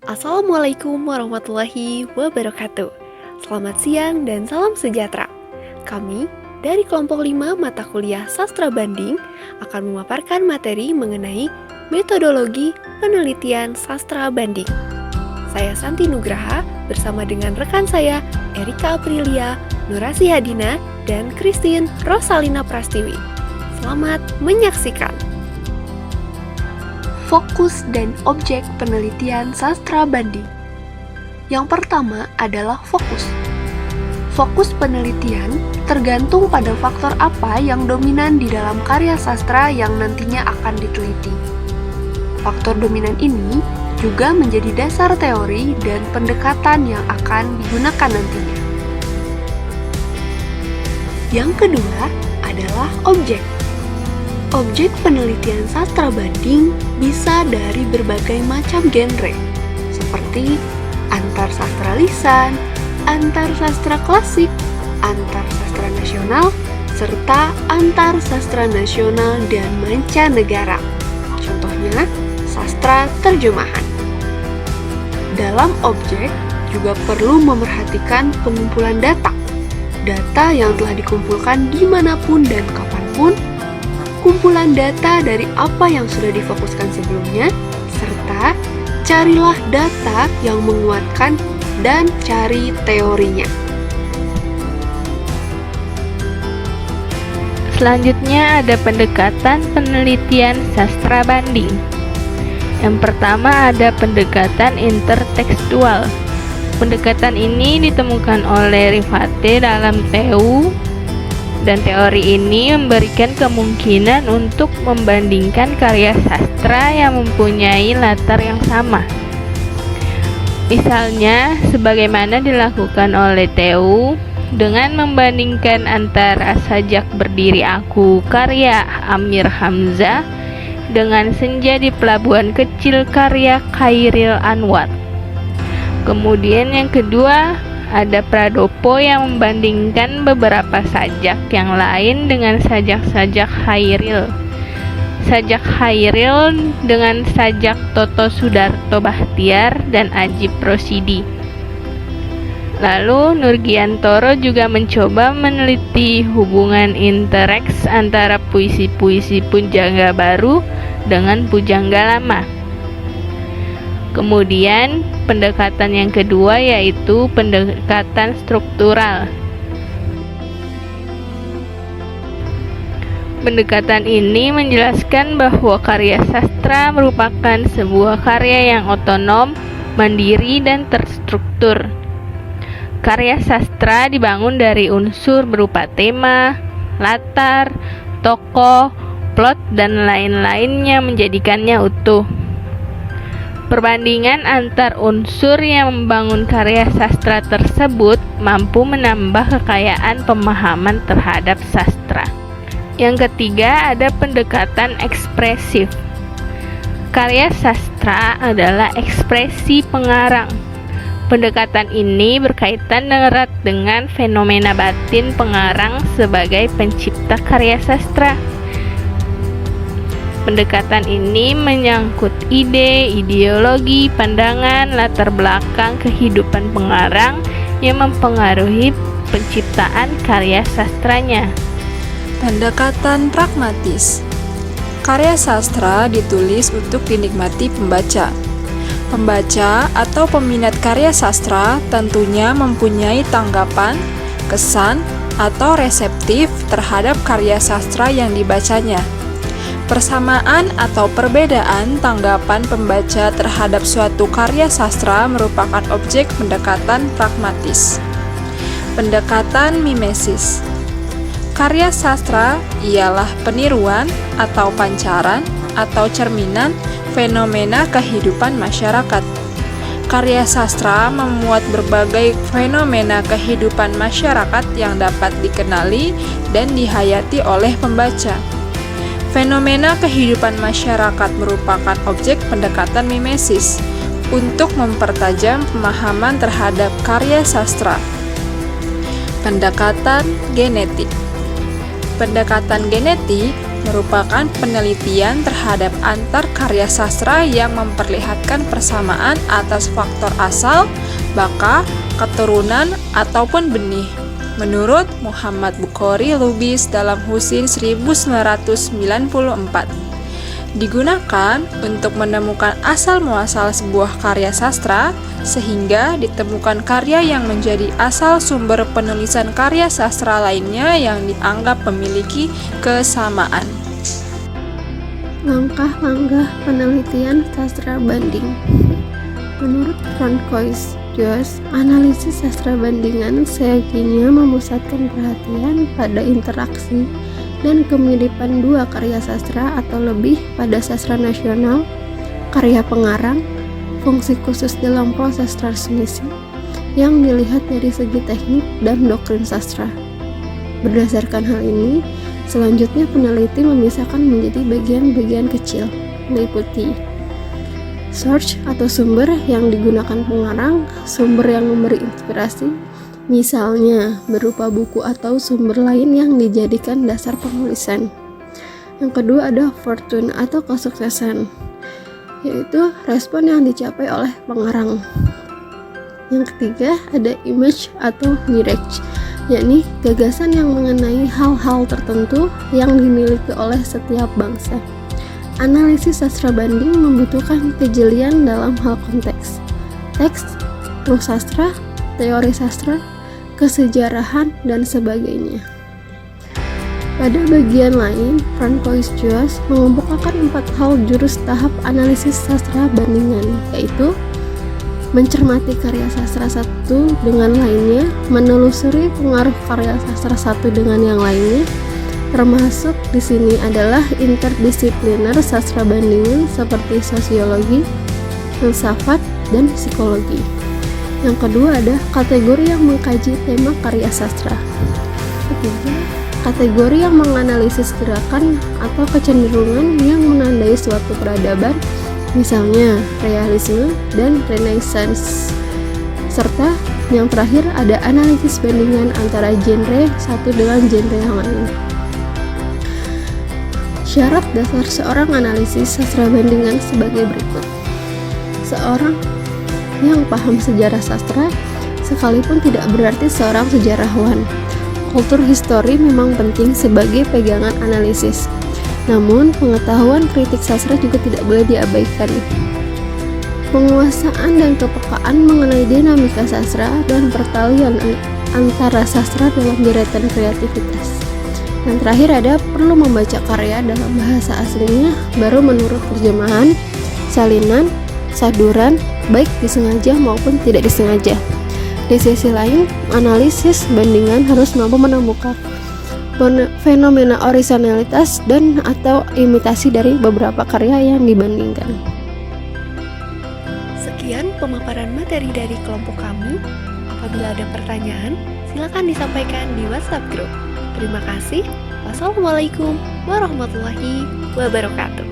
Assalamualaikum warahmatullahi wabarakatuh. Selamat siang dan salam sejahtera. Kami dari kelompok 5 mata kuliah Sastra Banding akan memaparkan materi mengenai metodologi penelitian sastra banding. Saya Santi Nugraha bersama dengan rekan saya Erika Aprilia, Nurasi Hadina, dan Christine Rosalina Prastiwi. Selamat menyaksikan. Fokus dan objek penelitian sastra banding. Yang pertama adalah fokus. Fokus penelitian tergantung pada faktor apa yang dominan di dalam karya sastra yang nantinya akan diteliti. Faktor dominan ini juga menjadi dasar teori dan pendekatan yang akan digunakan nantinya. Yang kedua adalah objek. Objek penelitian sastra banding bisa dari berbagai macam genre, seperti antar sastra lisan, antar sastra klasik, antar sastra nasional, serta antar sastra nasional dan mancanegara. Contohnya, sastra terjemahan. Dalam objek juga perlu memerhatikan pengumpulan data. Data yang telah dikumpulkan dimanapun dan kapanpun, kumpulan data dari apa yang sudah difokuskan sebelumnya, serta carilah data yang menguatkan dan cari teorinya. Selanjutnya ada pendekatan penelitian sastra banding. Yang pertama ada pendekatan intertekstual. Pendekatan ini ditemukan oleh Rifate dalam TU, dan teori ini memberikan kemungkinan untuk membandingkan karya sastra yang mempunyai latar yang sama. Misalnya, sebagaimana dilakukan oleh TU dengan membandingkan antara Sajak Berdiri Aku karya Amir Hamzah dengan Senja di Pelabuhan Kecil karya Khairil Anwar. Kemudian yang kedua, ada Pradopo yang membandingkan beberapa sajak yang lain dengan sajak-sajak Khairil. Sajak Khairil dengan sajak Toto Sudarto Bahtiar dan Ajib Rosidi. Lalu Nurgiantoro juga mencoba meneliti hubungan intereks antara puisi-puisi Pujangga Baru dengan Pujangga Lama. Kemudian pendekatan yang kedua yaitu pendekatan struktural. Pendekatan ini menjelaskan bahwa karya sastra merupakan sebuah karya yang otonom, mandiri, dan terstruktur. Karya sastra dibangun dari unsur berupa tema, latar, tokoh, plot, dan lain-lainnya menjadikannya utuh. Perbandingan antar unsur yang membangun karya sastra tersebut mampu menambah kekayaan pemahaman terhadap sastra. Yang ketiga ada pendekatan ekspresif. Karya sastra adalah ekspresi pengarang. Pendekatan ini berkaitan erat dengan fenomena batin pengarang sebagai pencipta karya sastra. Pendekatan ini menyangkut ide, ideologi, pandangan, latar belakang kehidupan pengarang yang mempengaruhi penciptaan karya sastranya. Pendekatan pragmatis. Karya sastra ditulis untuk dinikmati pembaca. Pembaca atau peminat karya sastra tentunya mempunyai tanggapan, kesan, atau reseptif terhadap karya sastra yang dibacanya. Persamaan atau perbedaan tanggapan pembaca terhadap suatu karya sastra merupakan objek pendekatan pragmatis. Pendekatan mimesis. Karya sastra ialah peniruan atau pancaran atau cerminan fenomena kehidupan masyarakat. Karya sastra memuat berbagai fenomena kehidupan masyarakat yang dapat dikenali dan dihayati oleh pembaca. Fenomena kehidupan masyarakat merupakan objek pendekatan mimesis untuk mempertajam pemahaman terhadap karya sastra. Pendekatan genetik. Pendekatan genetik merupakan penelitian terhadap antar karya sastra yang memperlihatkan persamaan atas faktor asal, baka, keturunan, ataupun benih. Menurut Muhammad Bukhari Lubis dalam Husin 1994. Digunakan untuk menemukan asal-muasal sebuah karya sastra, sehingga ditemukan karya yang menjadi asal sumber penulisan karya sastra lainnya yang dianggap memiliki kesamaan. Langkah-langkah penelitian sastra banding. Menurut Francois Joyce, analisis sastra bandingan seyogianya memusatkan perhatian pada interaksi dan kemiripan dua karya sastra atau lebih pada sastra nasional, karya pengarang, fungsi khusus dalam proses transmisi yang dilihat dari segi teknik dan doktrin sastra. Berdasarkan hal ini, selanjutnya peneliti memisahkan menjadi bagian-bagian kecil, meliputi source atau sumber yang digunakan pengarang, sumber yang memberi inspirasi, misalnya berupa buku atau sumber lain yang dijadikan dasar penulisan. Yang kedua ada fortune atau kesuksesan, yaitu respon yang dicapai oleh pengarang. Yang ketiga ada image atau mirage, yakni gagasan yang mengenai hal-hal tertentu yang dimiliki oleh setiap bangsa. Analisis sastra banding membutuhkan kejelian dalam hal konteks, teks, ruh sastra, teori sastra, kesejarahan, dan sebagainya. Pada bagian lain, Francois Joyce mengemukakan 4 hal jurus tahap analisis sastra bandingan, yaitu mencermati karya sastra satu dengan lainnya, menelusuri pengaruh karya sastra satu dengan yang lainnya, termasuk di sini adalah interdisipliner sastra bandingan seperti sosiologi, filsafat, dan psikologi. Yang kedua ada kategori yang mengkaji tema karya sastra. Ketiga, kategori yang menganalisis gerakan atau kecenderungan yang menandai suatu peradaban, misalnya realisme dan renaissance. Serta yang terakhir ada analisis bandingan antara genre satu dengan genre yang lain. Syarat dasar seorang analisis sastra bandingan sebagai berikut. Seorang yang paham sejarah sastra, sekalipun tidak berarti seorang sejarawan. Kultur histori memang penting sebagai pegangan analisis. Namun, pengetahuan kritik sastra juga tidak boleh diabaikan. Penguasaan dan kepekaan mengenai dinamika sastra dan pertalian antara sastra dalam deretan kreativitas. Yang terakhir ada perlu membaca karya dalam bahasa aslinya, baru menurut terjemahan, salinan, saduran, baik disengaja maupun tidak disengaja. Di sisi lain, analisis bandingan harus mampu menemukan fenomena originalitas dan atau imitasi dari beberapa karya yang dibandingkan. Sekian pemaparan materi dari kelompok kami. Apabila ada pertanyaan, silakan disampaikan di WhatsApp Group. Terima kasih. Wassalamualaikum warahmatullahi wabarakatuh.